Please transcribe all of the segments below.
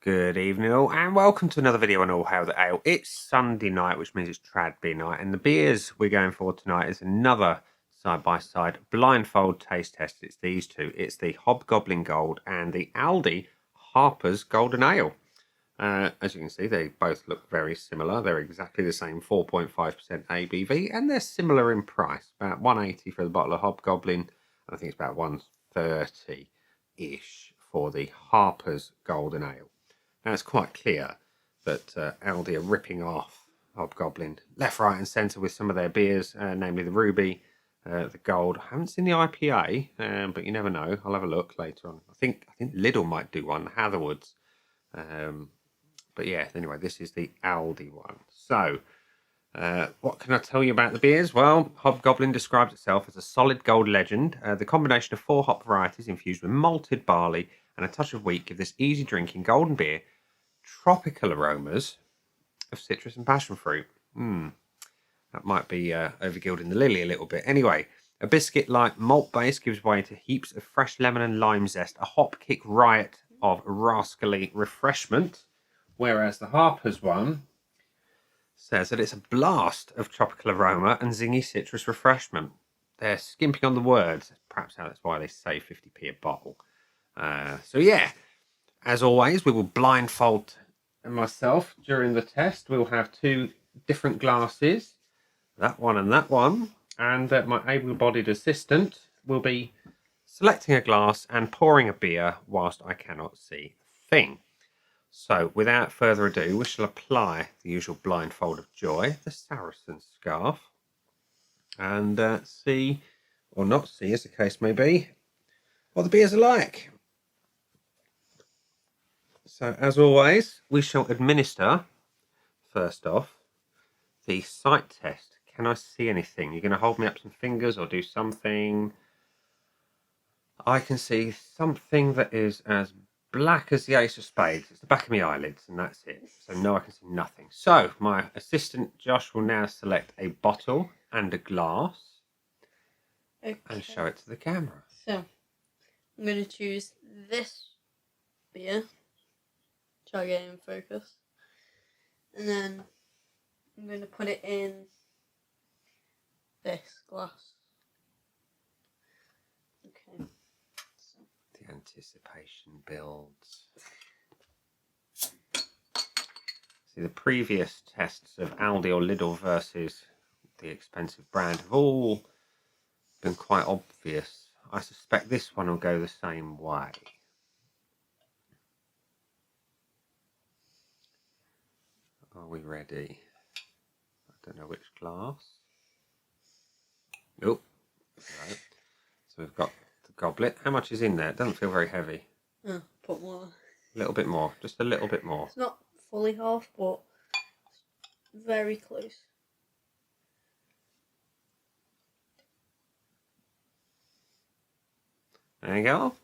Good evening all, and welcome to another video on All Hail the Ale. It's Sunday night, which means it's trad beer night, and the beers we're going for tonight is another side-by-side blindfold taste test. It's these two. It's the Hobgoblin Gold and the ALDI Harpers Golden Ale. As you can see, they both look very similar. They're exactly the same 4.5% ABV, and they're similar in price. About $1.80 for the bottle of Hobgoblin, and I think it's about $1.30-ish for the Harpers Golden Ale. Now, it's quite clear that ALDI are ripping off Hobgoblin left, right and centre with some of their beers, namely the Ruby, the Gold. I haven't seen the IPA, but you never know. I'll have a look later on. I think Lidl might do one, Hatherwoods. But yeah, anyway, this is the ALDI one. So, what can I tell you about the beers? Well, Hobgoblin describes itself as a solid gold legend. The combination of 4 hop varieties infused with malted barley and a touch of wheat give this easy drinking golden beer tropical aromas of citrus and passion fruit. That might be overgilding the lily a little bit. Anyway, a biscuit-like malt base gives way to heaps of fresh lemon and lime zest, a hop kick riot of rascally refreshment, whereas the Harpers one says that it's a blast of tropical aroma and zingy citrus refreshment. They're skimping on the words. Perhaps that's why they say 50p a bottle. So yeah, as always, we will blindfold myself during the test. We'll have 2 different glasses, that one, and my able-bodied assistant will be selecting a glass and pouring a beer whilst I cannot see a thing. So, without further ado, we shall apply the usual blindfold of joy, the Saracen scarf, and see, or not see as the case may be, what the beers are like. So, as always, we shall administer, first off, the sight test. Can I see anything? You're going to hold me up some fingers or do something. I can see something that is as black as the ace of spades. It's the back of my eyelids, and that's it. So, no, I can see nothing. So, my assistant Josh will now select a bottle and a glass and show it to the camera. So, I'm going to choose this beer. Try get it in focus. And then I'm going to put it in this glass. Okay. So. The anticipation builds. See, the previous tests of Aldi or Lidl versus the expensive brand have all been quite obvious. I suspect this one will go the same way. Are we ready? I don't know which glass. Nope. Right. So we've got the goblet. How much is in there? It doesn't feel very heavy. Put more. A little bit more. Just a little bit more. It's not fully half, but very close. There you go.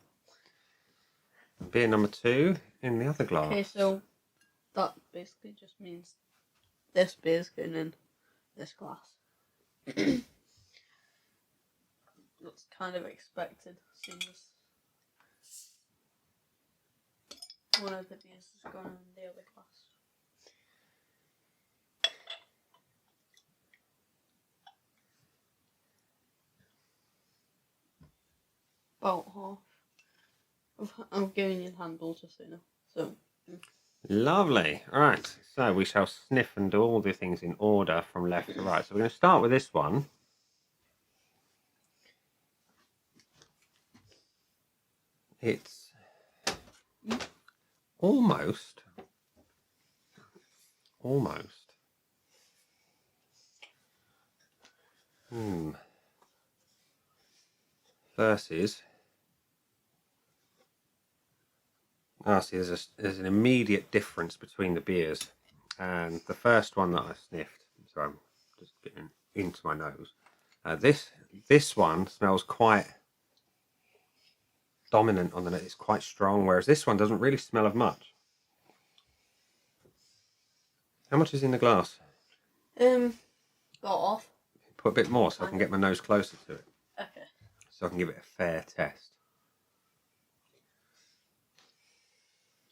Beer number 2 in the other glass. Okay, so that basically just means this beer's going in this glass. That's kind of expected, seeing as one of the beers is going in the other glass. About half. I'm giving you the handle just so you know. So. Lovely. All right. So we shall sniff and do all the things in order from left to right. So we're going to start with this one. It's almost versus. See, there's an immediate difference between the beers, and the first one that I sniffed. So I'm just getting into my nose. This one smells quite dominant on the nose. It's quite strong, whereas this one doesn't really smell of much. How much is in the glass? Got off. Put a bit more so I can get my nose closer to it. Okay. So I can give it a fair test.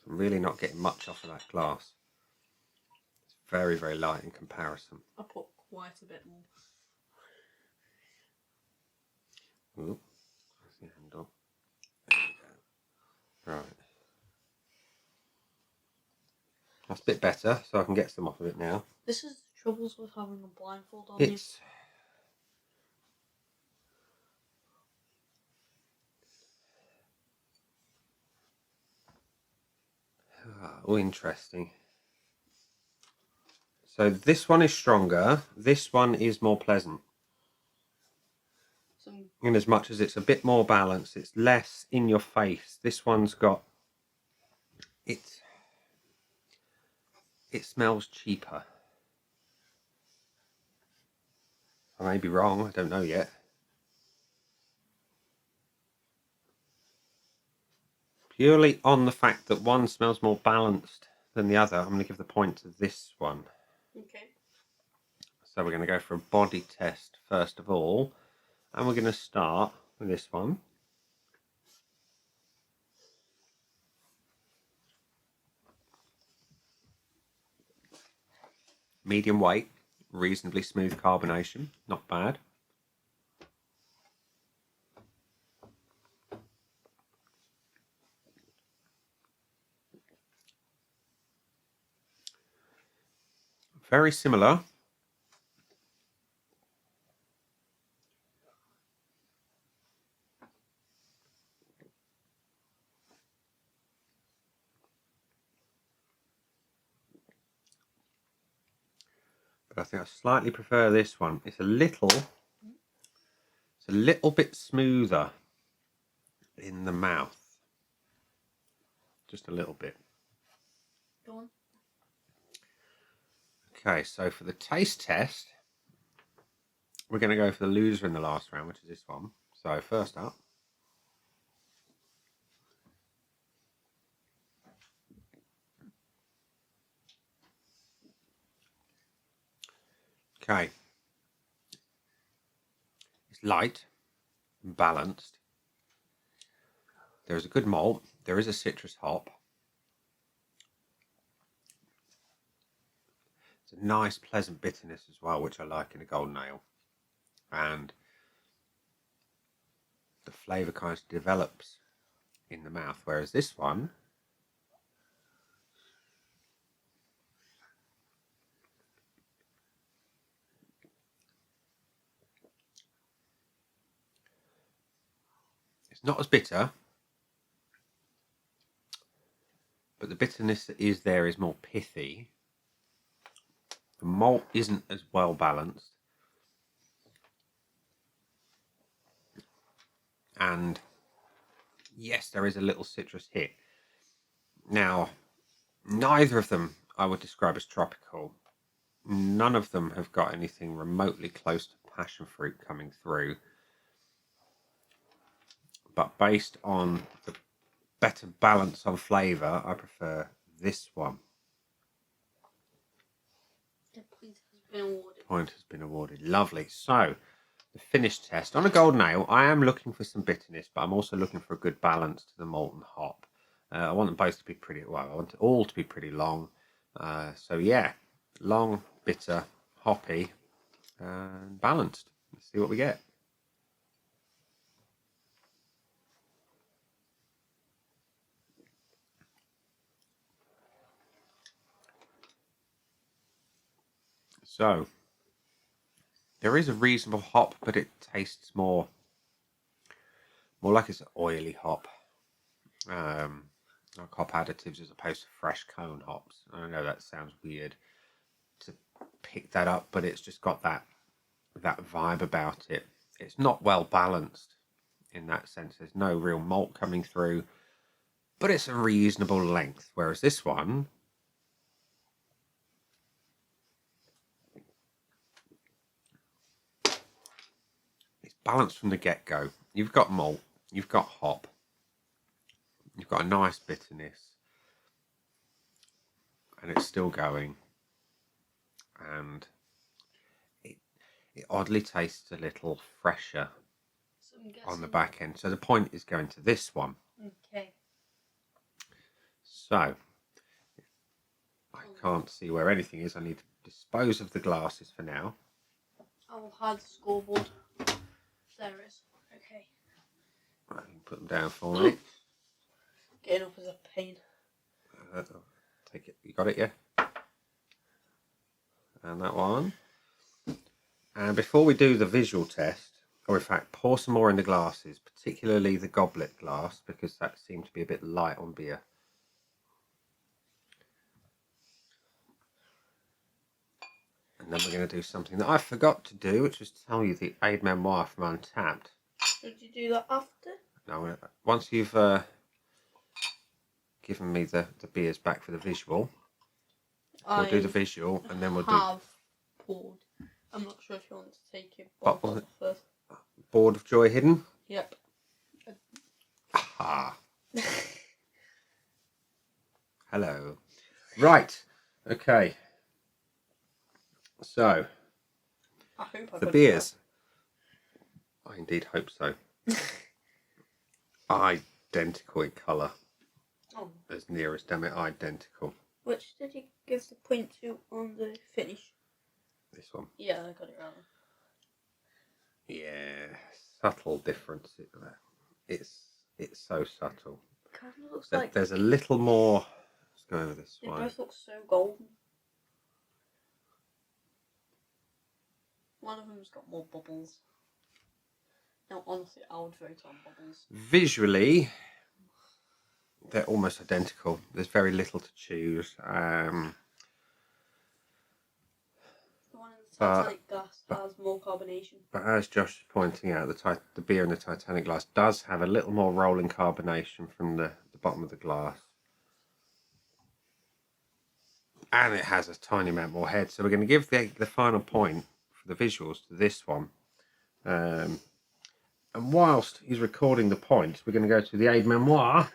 I'm really not getting much off of that glass. It's very, very light in comparison. I put quite a bit more. Ooh, that's the handle. There we go. Right. That's a bit better, so I can get some off of it now. This is the troubles with having a blindfold on It's... Oh, interesting. So this one is stronger. This one is more pleasant. In as much as it's a bit more balanced, it's less in your face. This one's got... It smells cheaper. I may be wrong, I don't know yet. Purely on the fact that one smells more balanced than the other, I'm going to give the point to this one. Okay. So we're going to go for a body test first of all. And we're going to start with this one. Medium weight, reasonably smooth carbonation, not bad. Very similar. But I think I slightly prefer this one. It's a little bit smoother in the mouth. Just a little bit. Go on. Okay, so for the taste test, we're going to go for the loser in the last round, which is this one. So first up. Okay. It's light and balanced. There's a good malt. There is a citrus hop. It's a nice, pleasant bitterness as well, which I like in a golden ale. And the flavour kind of develops in the mouth, whereas this one it's not as bitter, but the bitterness that is there is more pithy. The malt isn't as well balanced, and yes, there is a little citrus hit. Now, neither of them I would describe as tropical. None of them have got anything remotely close to passion fruit coming through. But based on the better balance on flavour, I prefer this one. The point has been awarded. Point has been awarded. Lovely. So, the finish test. On a golden ale, I am looking for some bitterness, but I'm also looking for a good balance to the malt and hop. I want them both to be pretty, well, I want it all to be pretty long. So yeah, long, bitter, hoppy, and balanced. Let's see what we get. So, there is a reasonable hop, but it tastes more like it's an oily hop. Like hop additives as opposed to fresh cone hops. I know that sounds weird to pick that up, but it's just got that vibe about it. It's not well balanced in that sense. There's no real malt coming through, but it's a reasonable length. Whereas this one, it's balanced from the get-go. You've got malt, you've got hop, you've got a nice bitterness, and it's still going, and it oddly tastes a little fresher on the back end. So the point is going to this one. Okay. So, I can't see where anything is. I need to dispose of the glasses for now. I will hide the scoreboard. There it is. Okay. Right, you can put them down for me. Getting up is a pain. Take it. You got it, yeah? And that one. And before we do the visual test, or in fact, pour some more in the glasses, particularly the goblet glass, because that seemed to be a bit light on beer. And then we're going to do something that I forgot to do, which was tell you the aid memoir from Untapped. Should you do that after? No, once you've given me the beers back for the visual, we'll do the visual, and then we'll do poured. I'm not sure if you want to take it first. Board of Joy Hidden. Yep. Aha. Hello. Right. Okay. So, I hope the beers. I indeed hope so. Identical in colour. Oh. As near as damn it identical. Which did you give the point to on the finish? This one. Yeah, I got it wrong. Yeah, subtle difference. It's so subtle. Kind of looks like there's a little more. Let's go over this one. It both look so golden. One of them's got more bubbles. No, honestly, I would vote on bubbles. Visually, they're almost identical. There's very little to choose. The one in the Titanic glass has more carbonation. But as Josh is pointing out, the beer in the Titanic glass does have a little more rolling carbonation from the bottom of the glass. And it has a tiny amount more head. So we're going to give the final point for the visuals to this one. And whilst he's recording the points, we're going to go to the aid memoir,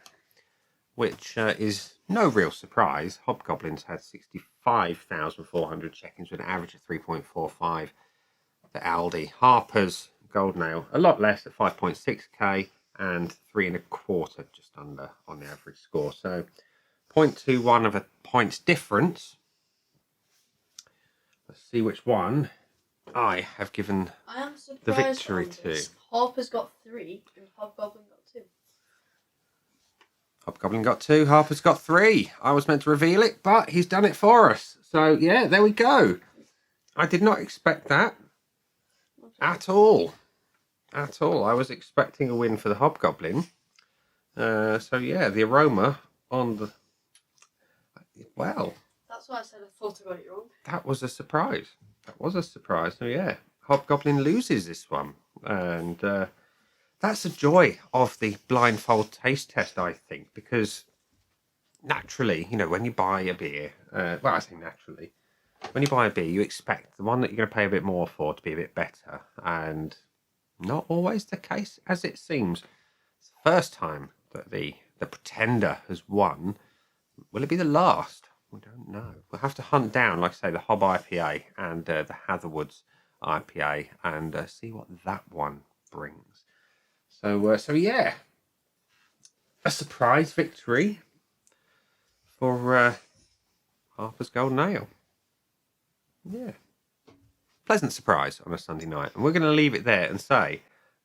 which is no real surprise. Hobgoblin's had 65,400 check-ins with an average of 3.45. The ALDI Harpers Golden Ale, a lot less at 5.6k and 3.25 just under on the average score. So 0.21 of a points difference. Let's see which one I have given the victory to. Harper's got 3 and Hobgoblin got 2. Hobgoblin got 2, Harper's got 3. I was meant to reveal it, but he's done it for us. So yeah, there we go. I did not expect that at all. At all. I was expecting a win for the Hobgoblin. So yeah, the aroma on the... Well... That's why I said I thought I got it wrong. That was a surprise. That was a surprise. So yeah, Hobgoblin loses this one. And that's the joy of the blindfold taste test, I think, because naturally, you know, when you buy a beer, well, I say naturally, when you buy a beer, you expect the one that you're going to pay a bit more for to be a bit better, and not always the case, as it seems. It's the first time that the pretender has won. Will it be the last? We don't know. We'll have to hunt down, like I say, the Hob IPA and the Hatherwoods IPA and see what that one brings. So yeah, a surprise victory for Harper's Golden Ale. Yeah, pleasant surprise on a Sunday night. And we're going to leave it there and say,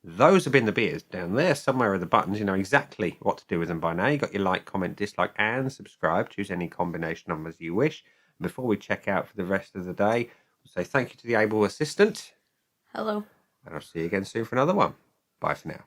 those have been the beers. Down there somewhere are the buttons. You know exactly what to do with them by now. You got your like, comment, dislike, and subscribe. Choose any combination numbers you wish. And before we check out for the rest of the day, we'll say thank you to the able assistant. Hello. And I'll see you again soon for another one. Bye for now.